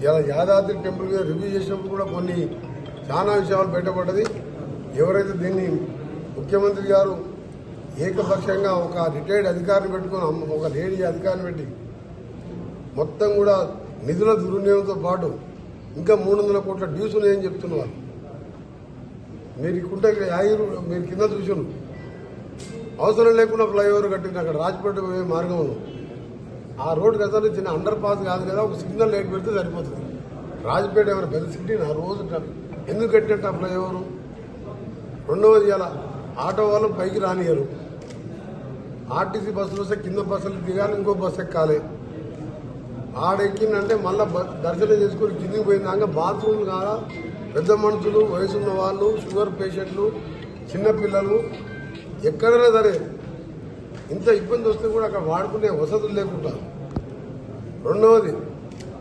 ఇలా యాదాద్రి టెంపుల్ మీద రివ్యూ చేసినప్పుడు కూడా కొన్ని చాలా విషయాలు బయటపడ్డది. ఎవరైతే దీన్ని ముఖ్యమంత్రి గారు ఏకపక్షంగా ఒక రిటైర్డ్ అధికారిని పెట్టుకుని ఒక లేడీ అధికారిని పెట్టి మొత్తం కూడా నిధుల దుర్వినియోగంతో పాటు ఇంకా 300 కోట్ల డ్యూస్ ఉన్నాయని చెప్తున్నారు. మీరు ఇకుంటే మీరు కింద చూసాను అవసరం లేకుండా ఫ్లైఓవర్ కట్టింది అక్కడ రాజపేట పోయే మార్గంలో. ఆ రోడ్డు కదా చిన్న అండర్ పాస్ కాదు కదా, ఒక సిగ్నల్ లైట్ పెడితే సరిపోతుంది. రాజపేట ఏమైనా పెద్ద సిటీ ఆ రోజు ఎందుకు కట్టినట్టు ఆ ఫ్లైఓవర్. రెండవది ఇలా ఆటో వాళ్ళు పైకి రానియరు. ఆర్టీసీ బస్సులు వస్తే కింద బస్సులు దిగాలి, ఇంకో బస్సు ఎక్కాలి. ఆడెక్కిందంటే మళ్ళీ దర్శనం చేసుకుని కిందికి పోయిందాక బాత్రూమ్లు కాదా, పెద్ద మనుషులు, వయసున్న వాళ్ళు, షుగర్ పేషెంట్లు, చిన్నపిల్లలు ఎక్కడైనా సరే ఇంత ఇబ్బంది వస్తే కూడా అక్కడ వాడుకునే వసతులు లేకుండా. రెండవది